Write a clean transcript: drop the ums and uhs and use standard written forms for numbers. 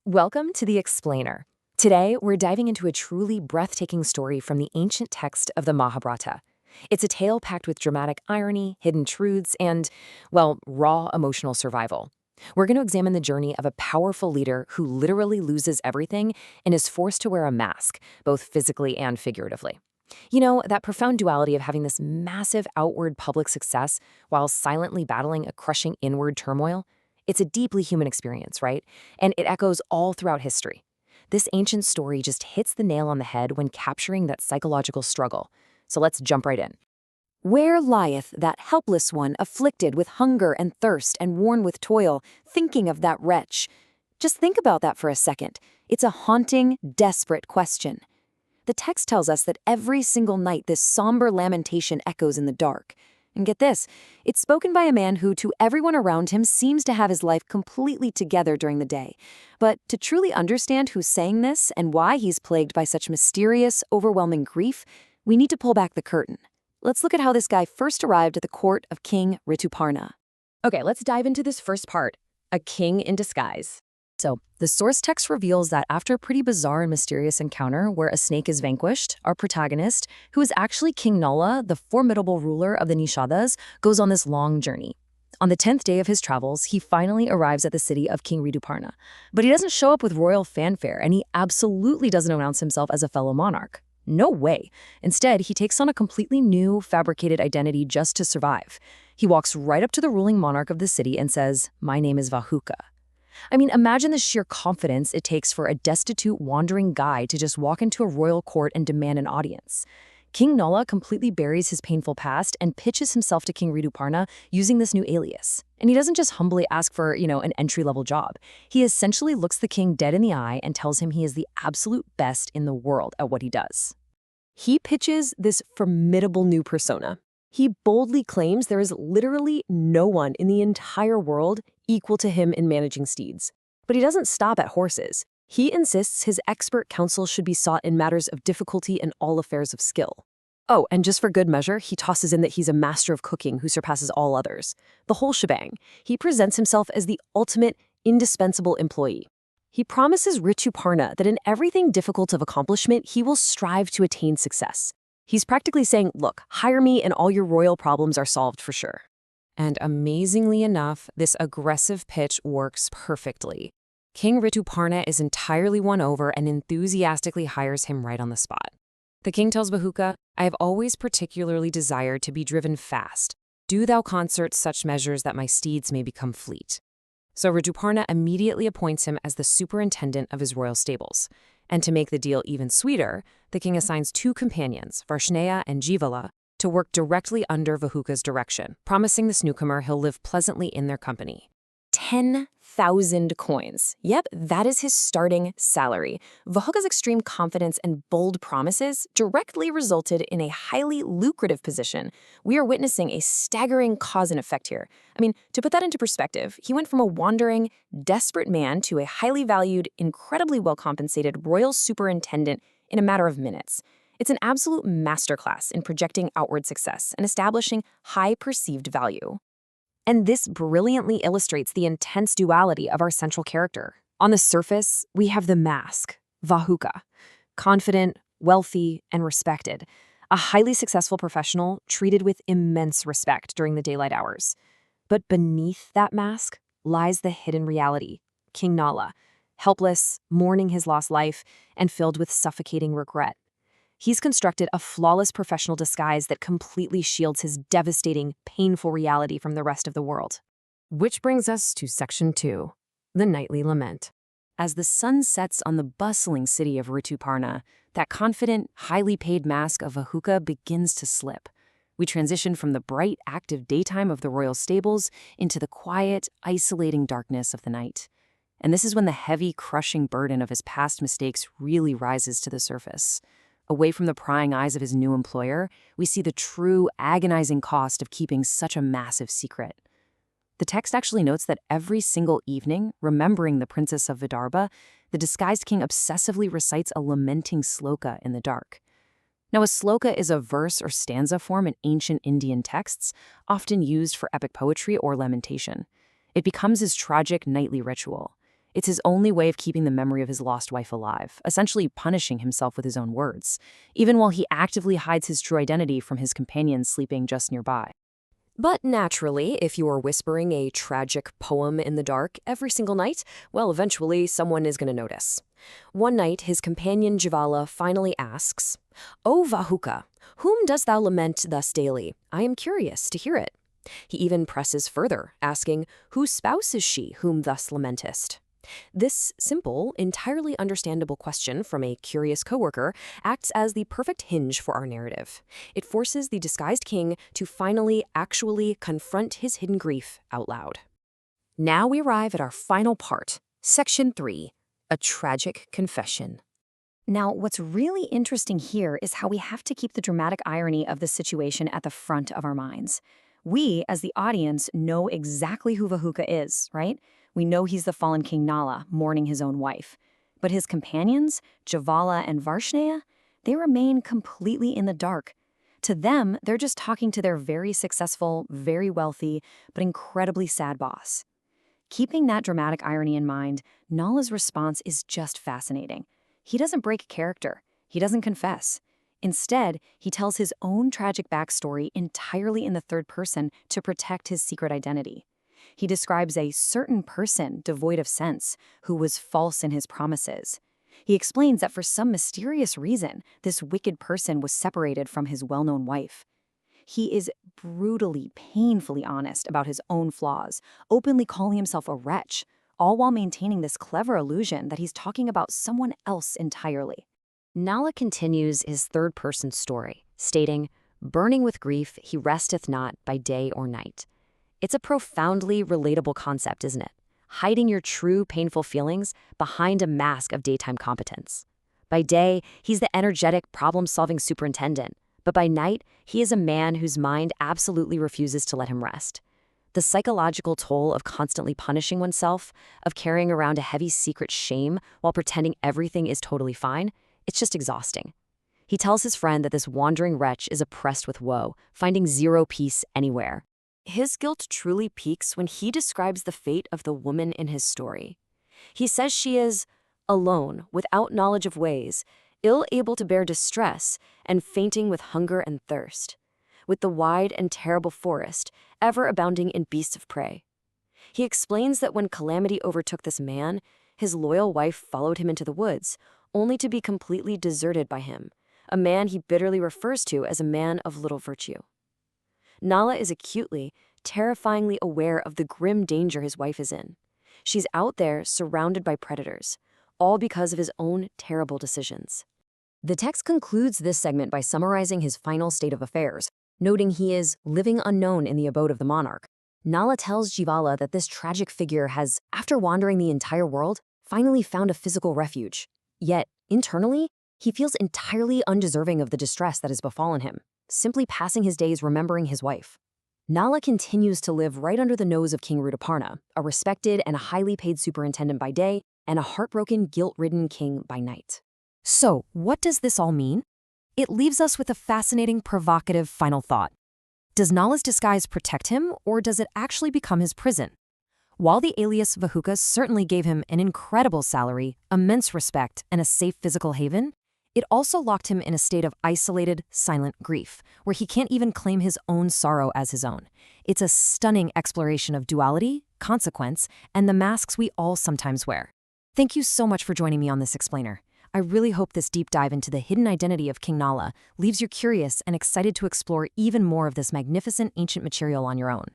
Welcome to The Explainer. Today, we're diving into a truly breathtaking story from the ancient text of the Mahabharata. It's a tale packed with dramatic irony, hidden truths, and, well, raw emotional survival. We're going to examine the journey of a powerful leader who literally loses everything and is forced to wear a mask, both physically and figuratively. You know, that profound duality of having this massive outward public success while silently battling a crushing inward turmoil? It's a deeply human experience, right? And it echoes all throughout history. This ancient story just hits the nail on the head when capturing that psychological struggle. So let's jump right in. Where lieth that helpless one afflicted with hunger and thirst and worn with toil, thinking of that wretch? Just think about that for a second. It's a haunting, desperate question. The text tells us that every single night this somber lamentation echoes in the dark. And get this, it's spoken by a man who, to everyone around him, seems to have his life completely together during the day. But to truly understand who's saying this and why he's plagued by such mysterious, overwhelming grief, we need to pull back the curtain. Let's look at how this guy first arrived at the court of King Rituparna. Okay, let's dive into this first part, a king in disguise. So, the source text reveals that after a pretty bizarre and mysterious encounter where a snake is vanquished, our protagonist, who is actually King Nala, the formidable ruler of the Nishadhas, goes on this long journey. On the 10th day of his travels, he finally arrives at the city of King Rituparna. But he doesn't show up with royal fanfare, and he absolutely doesn't announce himself as a fellow monarch. No way. Instead, he takes on a completely new, fabricated identity just to survive. He walks right up to the ruling monarch of the city and says, "My name is Vahuka." I mean, imagine the sheer confidence it takes for a destitute, wandering guy to just walk into a royal court and demand an audience. King Nala completely buries his painful past and pitches himself to King Rituparna using this new alias. And he doesn't just humbly ask for, an entry-level job. He essentially looks the king dead in the eye and tells him he is the absolute best in the world at what he does. He pitches this formidable new persona. He boldly claims there is literally no one in the entire world equal to him in managing steeds. But he doesn't stop at horses. He insists his expert counsel should be sought in matters of difficulty and all affairs of skill. Oh, and just for good measure, he tosses in that he's a master of cooking who surpasses all others. The whole shebang. He presents himself as the ultimate, indispensable employee. He promises Rituparna that in everything difficult of accomplishment, he will strive to attain success. He's practically saying, look, hire me and all your royal problems are solved for sure. And amazingly enough, this aggressive pitch works perfectly. King Rituparna is entirely won over and enthusiastically hires him right on the spot. The king tells Vahuka, "I have always particularly desired to be driven fast. Do thou concert such measures that my steeds may become fleet." So Rituparna immediately appoints him as the superintendent of his royal stables. And to make the deal even sweeter, the king assigns 2 companions, Varshneya and Jivala, to work directly under Vahuka's direction, promising this newcomer he'll live pleasantly in their company. 10,000 coins. Yep, that is his starting salary. Vahuka's extreme confidence and bold promises directly resulted in a highly lucrative position. We are witnessing a staggering cause and effect here. I mean, to put that into perspective, he went from a wandering, desperate man to a highly valued, incredibly well-compensated royal superintendent in a matter of minutes. It's an absolute masterclass in projecting outward success and establishing high perceived value. And this brilliantly illustrates the intense duality of our central character. On the surface, we have the mask, Vahuka, confident, wealthy, and respected, a highly successful professional treated with immense respect during the daylight hours. But beneath that mask lies the hidden reality, King Nala, helpless, mourning his lost life, and filled with suffocating regret. He's constructed a flawless professional disguise that completely shields his devastating, painful reality from the rest of the world. Which brings us to Section 2, the Nightly Lament. As the sun sets on the bustling city of Rituparna, that confident, highly paid mask of Vahuka begins to slip. We transition from the bright, active daytime of the royal stables into the quiet, isolating darkness of the night. And this is when the heavy, crushing burden of his past mistakes really rises to the surface. Away from the prying eyes of his new employer, we see the true, agonizing cost of keeping such a massive secret. The text actually notes that every single evening, remembering the Princess of Vidarbha, the disguised king obsessively recites a lamenting sloka in the dark. Now, a sloka is a verse or stanza form in ancient Indian texts, often used for epic poetry or lamentation. It becomes his tragic nightly ritual. It's his only way of keeping the memory of his lost wife alive, essentially punishing himself with his own words, even while he actively hides his true identity from his companions sleeping just nearby. But naturally, if you are whispering a tragic poem in the dark every single night, well, eventually someone is going to notice. One night, his companion Jivala finally asks, "O Vahuka, whom dost thou lament thus daily? I am curious to hear it." He even presses further, asking, "Whose spouse is she whom thus lamentest?" This simple, entirely understandable question from a curious coworker acts as the perfect hinge for our narrative. It forces the disguised king to finally, actually confront his hidden grief out loud. Now we arrive at our final part, Section 3, A Tragic Confession. Now, what's really interesting here is how we have to keep the dramatic irony of the situation at the front of our minds. We, as the audience, know exactly who Vahuka is, right? We know he's the fallen King Nala, mourning his own wife. But his companions, Jivala and Varshneya, they remain completely in the dark. To them, they're just talking to their very successful, very wealthy, but incredibly sad boss. Keeping that dramatic irony in mind, Nala's response is just fascinating. He doesn't break character. He doesn't confess. Instead, he tells his own tragic backstory entirely in the third person to protect his secret identity. He describes a certain person devoid of sense who was false in his promises. He explains that for some mysterious reason, this wicked person was separated from his well-known wife. He is brutally, painfully honest about his own flaws, openly calling himself a wretch, all while maintaining this clever illusion that he's talking about someone else entirely. Nala continues his third-person story, stating, "Burning with grief, he resteth not by day or night." It's a profoundly relatable concept, isn't it? Hiding your true painful feelings behind a mask of daytime competence. By day, he's the energetic, problem-solving superintendent, but by night, he is a man whose mind absolutely refuses to let him rest. The psychological toll of constantly punishing oneself, of carrying around a heavy secret shame while pretending everything is totally fine, it's just exhausting. He tells his friend that this wandering wretch is oppressed with woe, finding zero peace anywhere. His guilt truly peaks when he describes the fate of the woman in his story. He says she is alone, without knowledge of ways, ill able to bear distress, and fainting with hunger and thirst, with the wide and terrible forest ever abounding in beasts of prey. He explains that when calamity overtook this man, his loyal wife followed him into the woods, only to be completely deserted by him, a man he bitterly refers to as a man of little virtue. Nala is acutely, terrifyingly aware of the grim danger his wife is in. She's out there surrounded by predators, all because of his own terrible decisions. The text concludes this segment by summarizing his final state of affairs, noting he is living unknown in the abode of the monarch. Nala tells Jivala that this tragic figure has, after wandering the entire world, finally found a physical refuge. Yet, internally, he feels entirely undeserving of the distress that has befallen him, simply passing his days remembering his wife. Nala continues to live right under the nose of King Rituparna, a respected and highly paid superintendent by day, and a heartbroken, guilt-ridden king by night. So, what does this all mean? It leaves us with a fascinating, provocative final thought. Does Nala's disguise protect him, or does it actually become his prison? While the alias Vahuka certainly gave him an incredible salary, immense respect, and a safe physical haven, it also locked him in a state of isolated, silent grief, where he can't even claim his own sorrow as his own. It's a stunning exploration of duality, consequence, and the masks we all sometimes wear. Thank you so much for joining me on this explainer. I really hope this deep dive into the hidden identity of King Nala leaves you curious and excited to explore even more of this magnificent ancient material on your own.